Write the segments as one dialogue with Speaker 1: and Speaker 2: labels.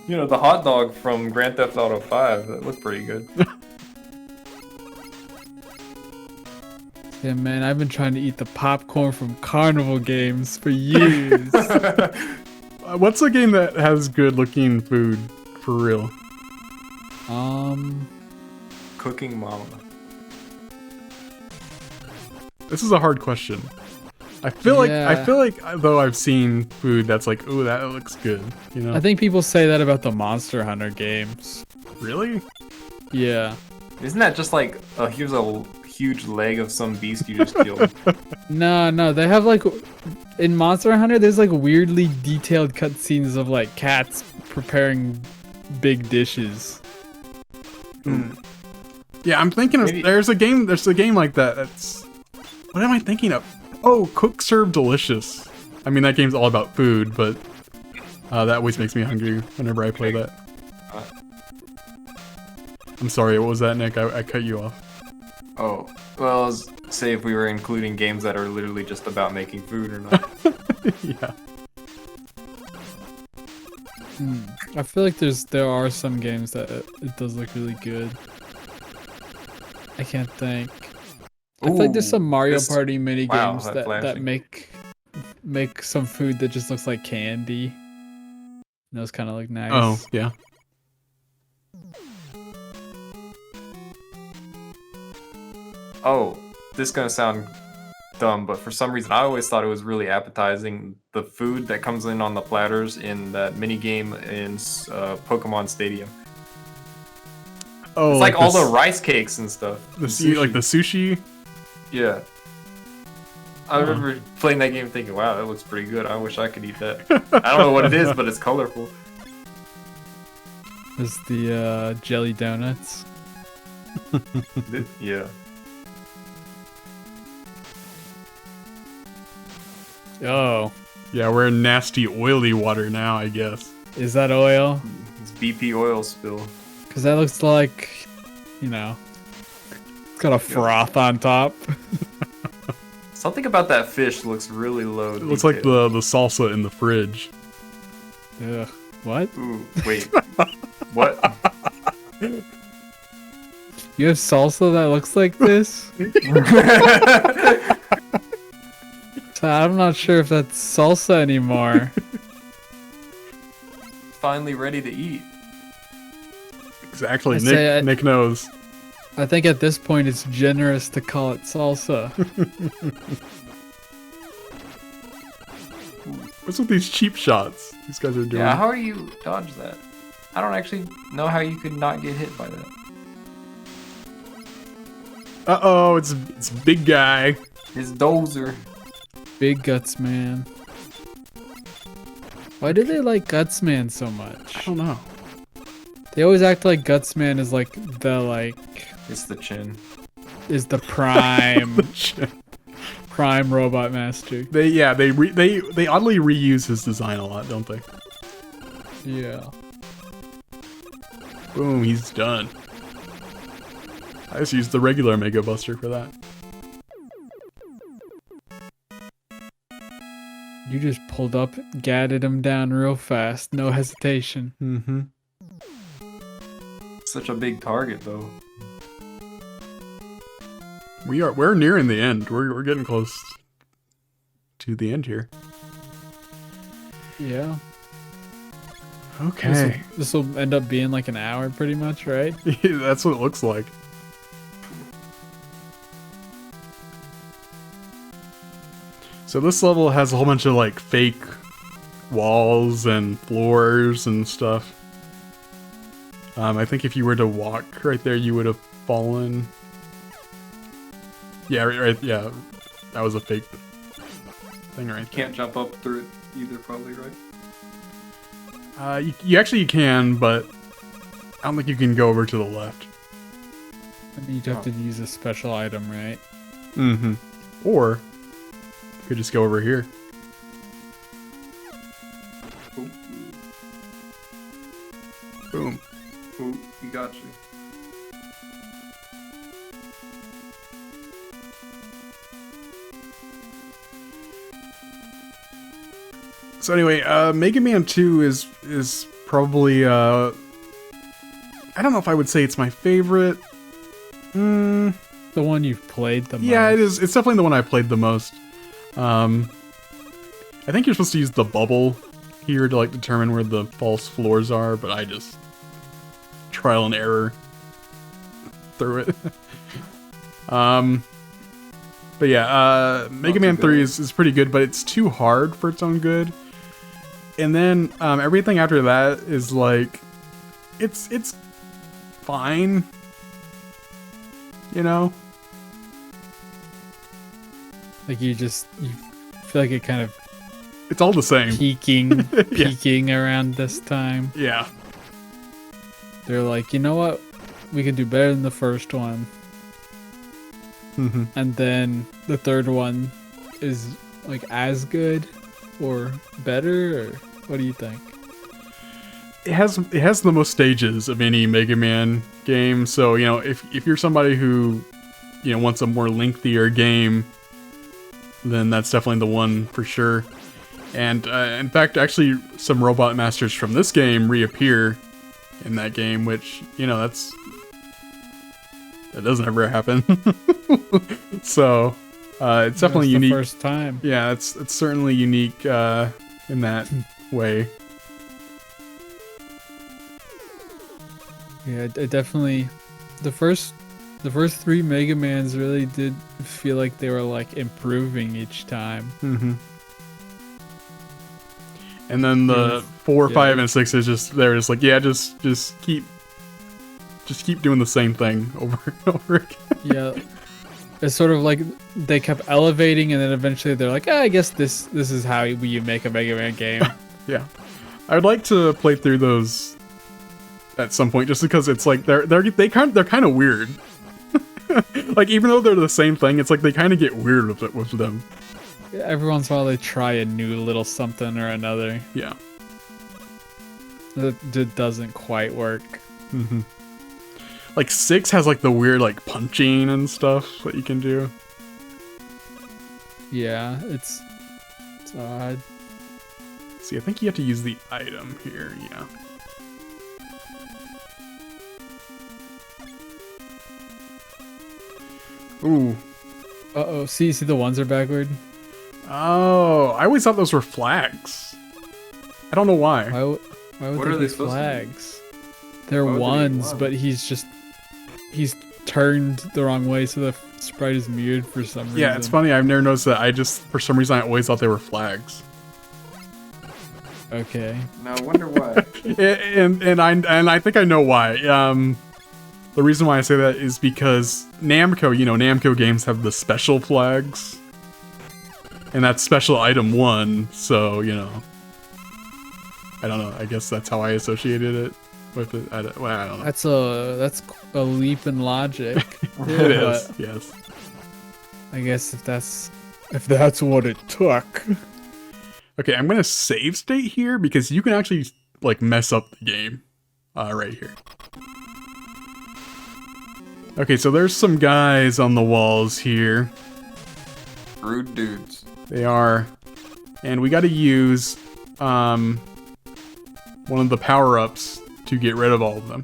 Speaker 1: You know, the hot dog from Grand Theft Auto 5, that looked pretty good.
Speaker 2: Yeah, man, I've been trying to eat the popcorn from Carnival games for years.
Speaker 3: What's a game that has good looking food for real?
Speaker 1: Cooking Mama.
Speaker 3: This is a hard question. I feel like though I've seen food that's like, ooh, that looks good. You know?
Speaker 2: I think people say that about the Monster Hunter games.
Speaker 3: Really?
Speaker 2: Yeah.
Speaker 1: Isn't that just like, here's a huge leg of some beast you just killed?
Speaker 2: No, they have like in Monster Hunter. There's like weirdly detailed cutscenes of like cats preparing big dishes.
Speaker 3: Yeah, I'm thinking of there's a game like that. That's what am I thinking of? Oh, Cook Serve Delicious. I mean, that game's all about food, but that always makes me hungry whenever I play that. I'm sorry, what was that, Nick? I cut you off.
Speaker 1: Oh, well, say if we were including games that are literally just about making food or not.
Speaker 3: Yeah.
Speaker 2: I feel like there are some games that it does look really good. I can't think. I feel like there's some Mario Party mini games that make some food that just looks like candy. Those kind of look nice.
Speaker 3: Oh, yeah.
Speaker 1: Oh, this is gonna sound dumb, but for some reason I always thought it was really appetizing. The food that comes in on the platters in that mini game in Pokemon Stadium.
Speaker 3: Oh,
Speaker 1: it's like all the rice cakes and stuff.
Speaker 3: Like the sushi.
Speaker 1: Yeah. I remember playing that game thinking, wow, that looks pretty good. I wish I could eat that. I don't know what it is, but it's colorful.
Speaker 2: There's the jelly donuts.
Speaker 1: Yeah.
Speaker 2: Oh.
Speaker 3: Yeah, we're in nasty, oily water now, I guess.
Speaker 2: Is that oil?
Speaker 1: It's BP oil spill.
Speaker 2: Because that looks like, you know, it's got a froth on top.
Speaker 1: Something about that fish looks really low.
Speaker 3: It looks like the salsa in the fridge.
Speaker 2: Ugh. What?
Speaker 1: Ooh, wait. What?
Speaker 2: You have salsa that looks like this? I'm not sure if that's salsa anymore.
Speaker 1: Finally ready to eat.
Speaker 3: Exactly. Nick knows.
Speaker 2: I think at this point it's generous to call it salsa.
Speaker 3: What's with these cheap shots these guys are doing?
Speaker 1: Yeah, how do you dodge that? I don't actually know how you could not get hit by that.
Speaker 3: Uh-oh, it's big guy.
Speaker 1: His dozer.
Speaker 2: Big Guts Man. Why do they like Guts Man so much?
Speaker 3: I don't know.
Speaker 2: They always act like Guts Man is like the
Speaker 1: It's the chin.
Speaker 2: Is the prime prime robot master.
Speaker 3: They oddly reuse his design a lot, don't they?
Speaker 2: Yeah.
Speaker 3: Boom, he's done. I just used the regular Mega Buster for that.
Speaker 2: You just pulled up, gadded him down real fast, no hesitation.
Speaker 3: Mm-hmm.
Speaker 1: Such a big target, though.
Speaker 3: We're nearing the end. We're getting close to the end here.
Speaker 2: Yeah.
Speaker 3: Okay.
Speaker 2: This will end up being like an hour, pretty much, right?
Speaker 3: That's what it looks like. So this level has a whole bunch of like fake walls and floors and stuff. I think if you were to walk right there, you would have fallen. Yeah, right. Yeah, that was a fake thing, right?
Speaker 1: Can't jump up through it either, probably, right?
Speaker 3: You actually can, but I don't think you can go over to the left.
Speaker 2: I mean, you'd have to use a special item, right?
Speaker 3: Mm-hmm. Or you could just go over here.
Speaker 1: Ooh.
Speaker 3: Boom.
Speaker 1: Ooh, he got you.
Speaker 3: So anyway, Mega Man 2 is probably, I don't know if I would say it's my favorite.
Speaker 2: The one you've played the most.
Speaker 3: Yeah, it is. It's definitely the one I played the most. I think you're supposed to use the bubble here to like determine where the false floors are, but I just trial and error through it. But yeah, Mega Man 3 is pretty good, but it's too hard for its own good. And then everything after that is like, it's fine, you know.
Speaker 2: Like you feel like it kind of.
Speaker 3: It's all the same.
Speaker 2: Peaking around this time.
Speaker 3: Yeah.
Speaker 2: They're like, you know what? We can do better than the first one.
Speaker 3: Mm-hmm.
Speaker 2: And then the third one is like as good or better, or what do you think?
Speaker 3: It has the most stages of any Mega Man game, so you know if you're somebody who wants a more lengthier game, then that's definitely the one for sure. And in fact, actually, some Robot Masters from this game reappear in that game, which that doesn't ever happen. So it's definitely unique.
Speaker 2: First time.
Speaker 3: Yeah, it's certainly unique in that way.
Speaker 2: Yeah, it definitely. The first 3 Mega Mans really did feel like they were like improving each time.
Speaker 3: Mm-hmm. And then the 4, 5, and 6 is just they're just like, yeah, just keep doing the same thing over and over again.
Speaker 2: Yeah, it's sort of like they kept elevating, and then eventually they're like, I guess this is how you make a Mega Man game.
Speaker 3: Yeah, I'd like to play through those at some point, just because it's like they're kind of weird. Like even though they're the same thing, it's like they kind of get weird with them.
Speaker 2: Every once in a while they try a new little something or another.
Speaker 3: Yeah.
Speaker 2: That doesn't quite work.
Speaker 3: Mm-hmm. Like 6 has like the weird like punching and stuff that you can do.
Speaker 2: Yeah, it's odd.
Speaker 3: See, I think you have to use the item here, yeah. Ooh.
Speaker 2: Uh-oh, see the ones are backward?
Speaker 3: Oh, I always thought those were flags. I don't know why.
Speaker 2: Why would they be flags? They're ones, but he's turned the wrong way, so the sprite is muted for some reason.
Speaker 3: Yeah, it's funny. I've never noticed that. For some reason, I always thought they were flags.
Speaker 2: Okay.
Speaker 1: Now I wonder why.
Speaker 3: and I think I know why. The reason why I say that is because Namco games have the special flags. And that's special item 1, so, I don't know. I guess that's how I associated it with it. I don't know.
Speaker 2: That's a leap in logic.
Speaker 3: It is, yes.
Speaker 2: I guess if that's what it took.
Speaker 3: Okay, I'm gonna save state here because you can actually like mess up the game right here. Okay, so there's some guys on the walls here.
Speaker 1: Rude dudes.
Speaker 3: They are. And we gotta use one of the power-ups to get rid of all of them.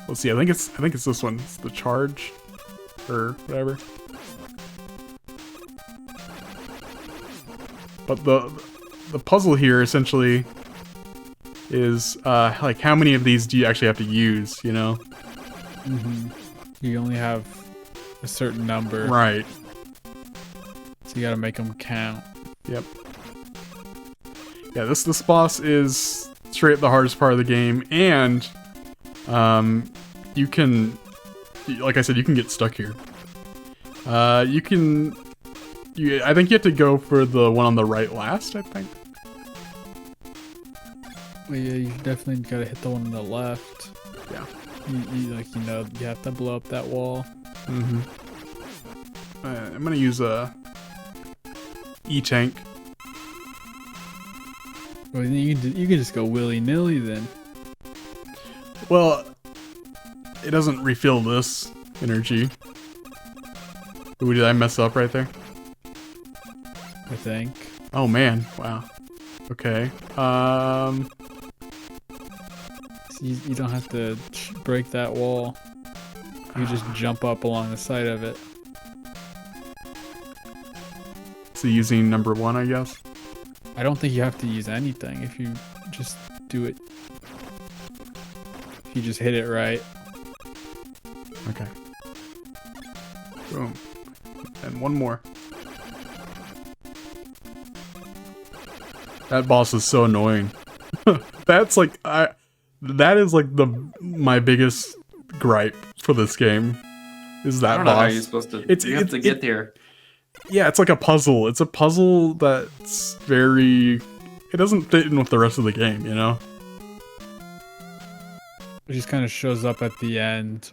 Speaker 3: Let's see, I think it's this one. It's the charge or whatever. But the puzzle here essentially is like how many of these do you actually have to use,
Speaker 2: Mm-hmm. You only have a certain number.
Speaker 3: Right.
Speaker 2: So you gotta make them count.
Speaker 3: Yep. Yeah, this boss is straight up the hardest part of the game, and you can, like I said, you can get stuck here. I think you have to go for the one on the right last, I think.
Speaker 2: Well, yeah, you definitely gotta hit the one on the left.
Speaker 3: Yeah.
Speaker 2: You have to blow up that wall.
Speaker 3: Mm-hmm. I'm gonna use a E-tank.
Speaker 2: Well, you can just go willy-nilly then.
Speaker 3: Well, it doesn't refill this energy. Ooh, did I mess up right there?
Speaker 2: I think.
Speaker 3: Oh man, wow. Okay.
Speaker 2: You don't have to break that wall. You just jump up along the side of it.
Speaker 3: So using number 1, I guess?
Speaker 2: I don't think you have to use anything if you just do it. If you just hit it right.
Speaker 3: Okay. Boom. And one more. That boss is so annoying. That's like that is like my biggest gripe for this game. Is that
Speaker 1: I don't
Speaker 3: boss.
Speaker 1: know how you're supposed to you have to get there.
Speaker 3: Yeah, it's like a puzzle. It's a puzzle that's very... It doesn't fit in with the rest of the game, you know?
Speaker 2: It just kind of shows up at the end.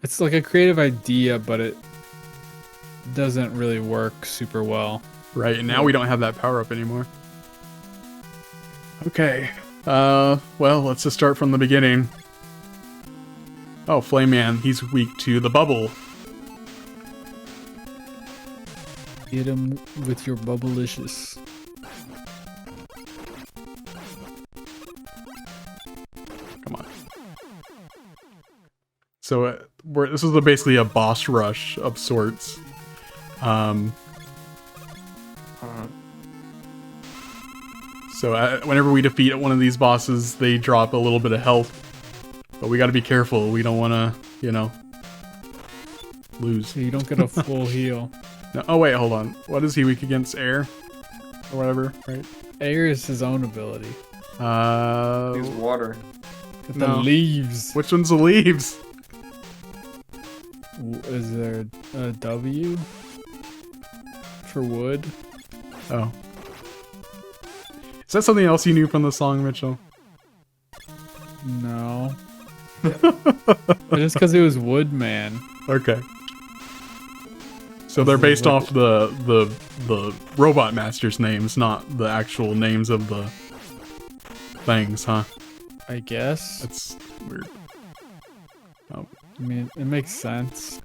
Speaker 2: It's like a creative idea, but it doesn't really work super well.
Speaker 3: Right, and now we don't have that power-up anymore. Okay. Well, let's just start from the beginning. Oh, Flame Man, he's weak to the bubble.
Speaker 2: Hit him with your bubblicious.
Speaker 3: Come on. So this is basically a boss rush of sorts. So whenever we defeat one of these bosses, they drop a little bit of health. But we gotta be careful. We don't want to, you know, lose.
Speaker 2: So you don't get a full heal.
Speaker 3: No, oh wait, hold on. What is he weak against? Air? Or whatever, right?
Speaker 2: Air is his own ability.
Speaker 1: Use water.
Speaker 2: The leaves.
Speaker 3: Which one's the leaves?
Speaker 2: Is there a W? For wood?
Speaker 3: Oh. Is that something else you knew from the song, Mitchell?
Speaker 2: No. But just because it was Woodman.
Speaker 3: Okay. So they're based off the robot masters' names, not the actual names of the things, huh?
Speaker 2: I guess.
Speaker 3: That's weird. Oh.
Speaker 2: I mean, it makes sense.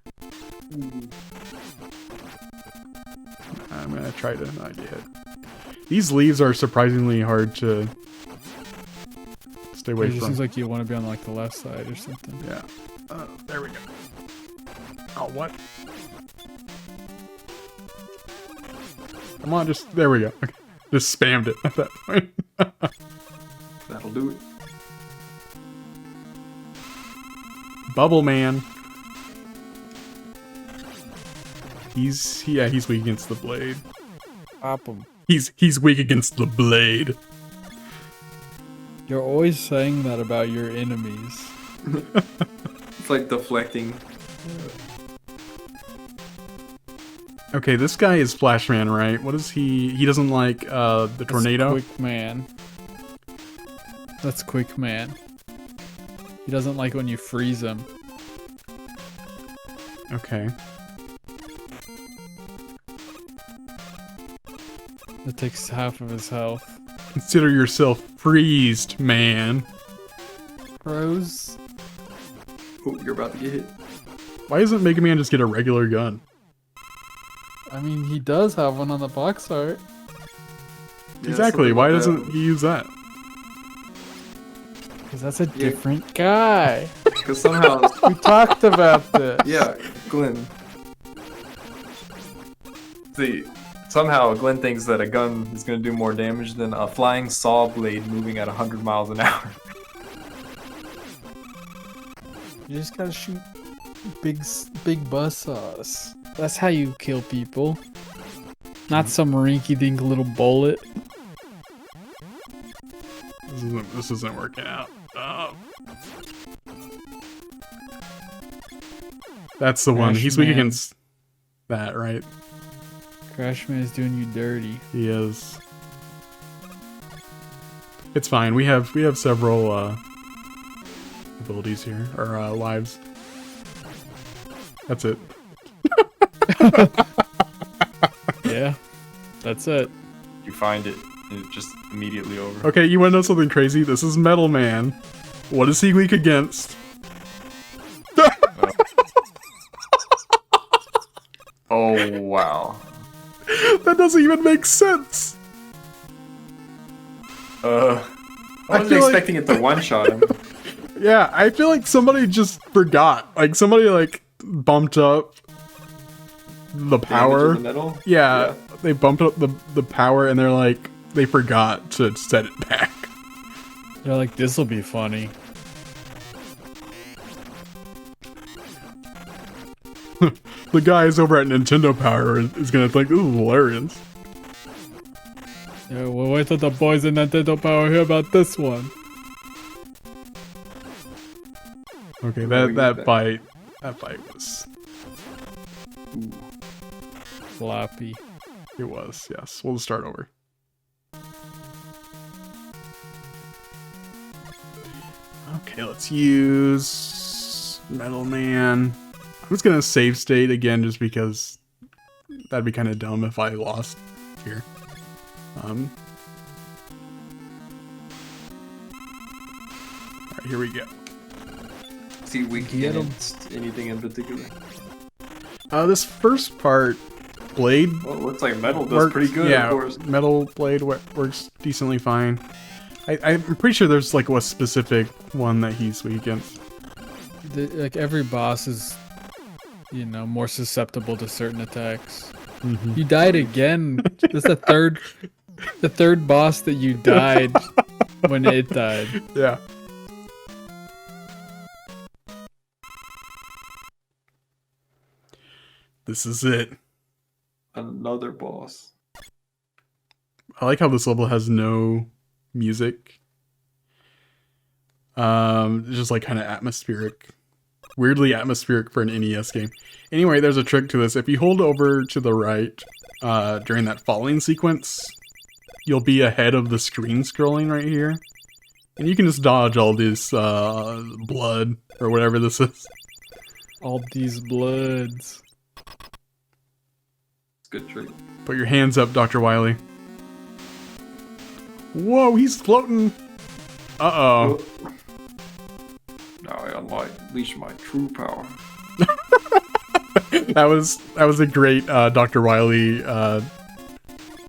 Speaker 3: I'm gonna try to not get hit. These leaves are surprisingly hard to stay away from.
Speaker 2: It seems like you want to be on like the left side or something.
Speaker 3: Yeah. There we go. Oh, what? Come on, there we go. Okay. Just spammed it at that point.
Speaker 1: That'll do it.
Speaker 3: Bubble Man. He's weak against the blade.
Speaker 2: Pop him.
Speaker 3: He's weak against the blade.
Speaker 2: You're always saying that about your enemies.
Speaker 1: It's like deflecting.
Speaker 3: Okay, this guy is Flashman, right? What is he? He doesn't like the tornado?
Speaker 2: Quick Man. That's Quick Man. He doesn't like when you freeze him.
Speaker 3: Okay.
Speaker 2: It takes half of his health.
Speaker 3: Consider yourself freezed, man.
Speaker 2: Rose.
Speaker 1: Oh, you're about to get hit.
Speaker 3: Why doesn't Mega Man just get a regular gun?
Speaker 2: I mean, he does have one on the box art.
Speaker 1: Yeah,
Speaker 3: exactly. Why doesn't he use that?
Speaker 2: Because that's a different guy.
Speaker 1: Because somehow...
Speaker 2: We talked about this.
Speaker 1: Yeah, Glenn. See, somehow Glenn thinks that a gun is going to do more damage than a flying saw blade moving at 100 miles an hour.
Speaker 2: You just gotta shoot big buzzsaws. That's how you kill people. Not some rinky-dink little bullet.
Speaker 3: This isn't working out. That's the one. He's weak against that, right?
Speaker 2: Crashman is doing you dirty.
Speaker 3: He is. It's fine. We have several abilities here, or lives. That's it.
Speaker 2: Yeah, that's it.
Speaker 1: You find it, and it's just immediately over.
Speaker 3: Okay, you want to know something crazy? This is Metal Man. What is he weak against?
Speaker 1: Oh, wow.
Speaker 3: That doesn't even make sense.
Speaker 1: I wasn't expecting it to one-shot him.
Speaker 3: Yeah, I feel like somebody just forgot. Like, somebody, like, bumped up the power.
Speaker 1: The middle?
Speaker 3: Yeah, they bumped up the power, and they're like, they forgot to set it back.
Speaker 2: They're like, this'll be funny.
Speaker 3: The guys over at Nintendo Power is gonna think this is hilarious.
Speaker 2: Yeah, well, wait till the boys in Nintendo Power hear about this one.
Speaker 3: Okay, that bite was
Speaker 2: floppy.
Speaker 3: It was, yes. We'll start over. Okay, let's use Metal Man. I'm just gonna save state again just because that'd be kind of dumb if I lost here. Alright, here we go.
Speaker 1: See, we get anything in particular.
Speaker 3: This first part, Blade.
Speaker 1: Well, it looks like Metal does pretty good.
Speaker 3: Yeah,
Speaker 1: of course.
Speaker 3: Metal Blade works decently fine. I'm pretty sure there's like a specific one that he's weak against.
Speaker 2: Like every boss is, you know, more susceptible to certain attacks.
Speaker 3: Mm-hmm.
Speaker 2: You died again. This is the third boss that you died when it died.
Speaker 3: Yeah. This is it.
Speaker 1: Another boss.
Speaker 3: I like how this level has no music. It's just like kind of atmospheric. Weirdly atmospheric for an NES game. Anyway, there's a trick to this. If you hold over to the right during that falling sequence, you'll be ahead of the screen scrolling right here. And you can just dodge all this blood or whatever this is.
Speaker 2: All these bloods.
Speaker 1: It's a good trick.
Speaker 3: Put your hands up, Dr. Wily. Whoa, he's floating. Uh-oh.
Speaker 1: Now I unleash my true power.
Speaker 3: that was a great Dr. Wily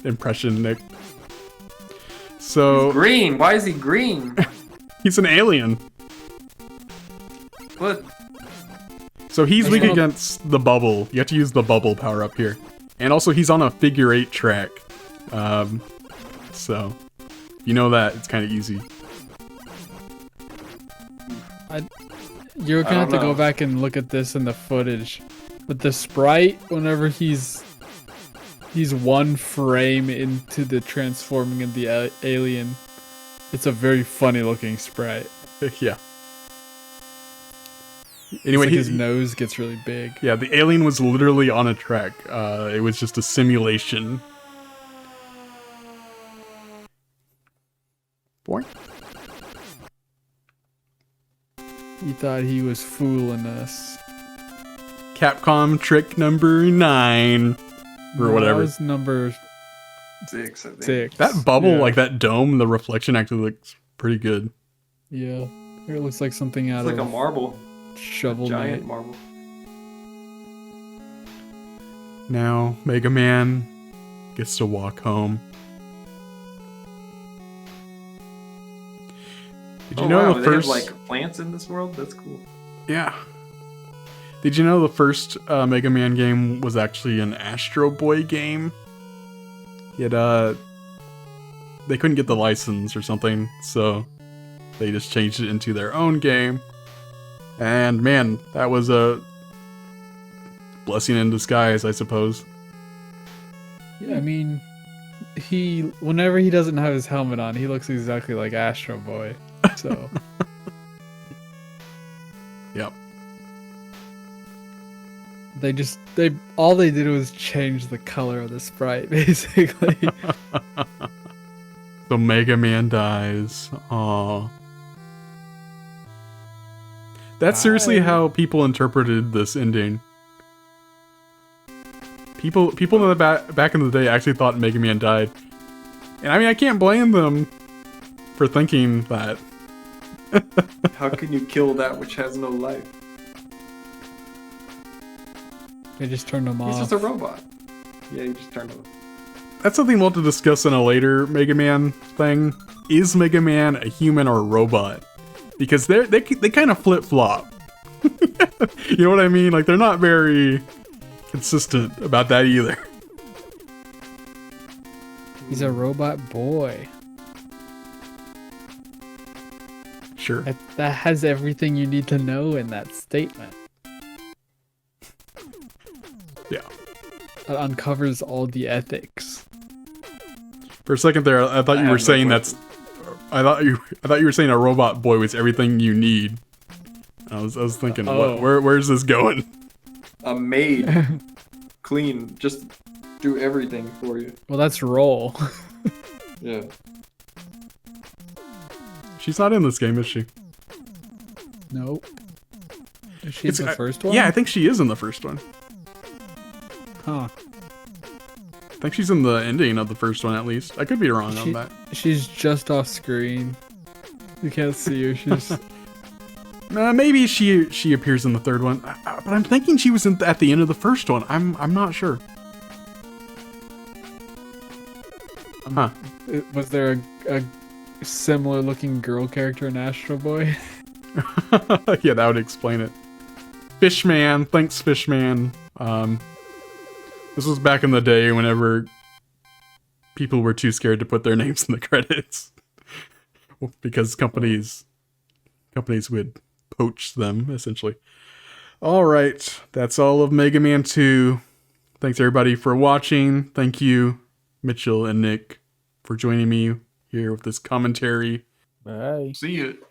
Speaker 3: impression, Nick. So
Speaker 1: he's green. Why is he green?
Speaker 3: He's an alien.
Speaker 1: What?
Speaker 3: So he's weak against the bubble. You have to use the bubble power up here. And also he's on a figure 8 track. So you know that it's kind of easy.
Speaker 2: You're gonna have to go back and look at this in the footage. But the sprite, whenever he's one frame into the transforming of the alien, it's a very funny looking sprite.
Speaker 3: Yeah. Anyway,
Speaker 2: like his nose gets really big.
Speaker 3: Yeah, the alien was literally on a track. It was just a simulation. Boy.
Speaker 2: He thought he was fooling us.
Speaker 3: Capcom trick number 9. Or whatever.
Speaker 2: That was number
Speaker 1: 6, I think.
Speaker 2: 6.
Speaker 3: That bubble, like that dome, the reflection actually looks pretty good.
Speaker 2: Yeah. It looks like something out of...
Speaker 1: It's like a marble.
Speaker 2: Shovel
Speaker 1: Giant
Speaker 2: Knight.
Speaker 1: marble.
Speaker 3: Now, Mega Man gets to walk home. Did you know the first...
Speaker 1: They have, like, plants in this world? That's cool.
Speaker 3: Yeah. Did you know the first Mega Man game was actually an Astro Boy game? Yet, they couldn't get the license or something, so they just changed it into their own game. And man, that was a blessing in disguise, I suppose.
Speaker 2: Yeah, I mean, whenever he doesn't have his helmet on, he looks exactly like Astro Boy. So.
Speaker 3: Yep.
Speaker 2: All they did was change the color of the sprite, basically.
Speaker 3: So Mega Man dies. Aww. That's seriously how people interpreted this ending. People in the back in the day actually thought Mega Man died. And I mean, I can't blame them for thinking that.
Speaker 1: How can you kill that which has no life?
Speaker 2: They just turned him off.
Speaker 1: He's just a robot. Yeah, you just turned him
Speaker 3: that's something we'll have to discuss in a later Mega Man thing. Is Mega Man a human or a robot? Because they kind of flip flop. You know what I mean? Like they're not very consistent about that either.
Speaker 2: He's a robot boy.
Speaker 3: Sure.
Speaker 2: That has everything you need to know in that statement.
Speaker 3: Yeah.
Speaker 2: It uncovers all the ethics.
Speaker 3: For a second there, I thought you were saying that's. I thought you were saying a robot boy was everything you need. I was thinking, where's this going?
Speaker 1: A maid, clean, just do everything for you.
Speaker 2: Well, that's Roll.
Speaker 1: Yeah.
Speaker 3: She's not in this game, is she?
Speaker 2: Nope. Is she in the first one?
Speaker 3: Yeah, I think she is in the first one.
Speaker 2: Huh.
Speaker 3: I think she's in the ending of the first one, at least. I could be wrong on that.
Speaker 2: She's just off screen. You can't see her. She's...
Speaker 3: maybe she appears in the third one. But I'm thinking she was at the end of the first one. I'm not sure. Huh.
Speaker 2: Was there a similar looking girl character in Astro Boy?
Speaker 3: Yeah, that would explain it. Fishman, thanks Fishman. This was back in the day whenever people were too scared to put their names in the credits. Because companies would poach them, essentially. Alright, that's all of Mega Man 2. Thanks everybody for watching. Thank you, Mitchell and Nick, for joining me here with this commentary.
Speaker 2: Bye.
Speaker 1: See you.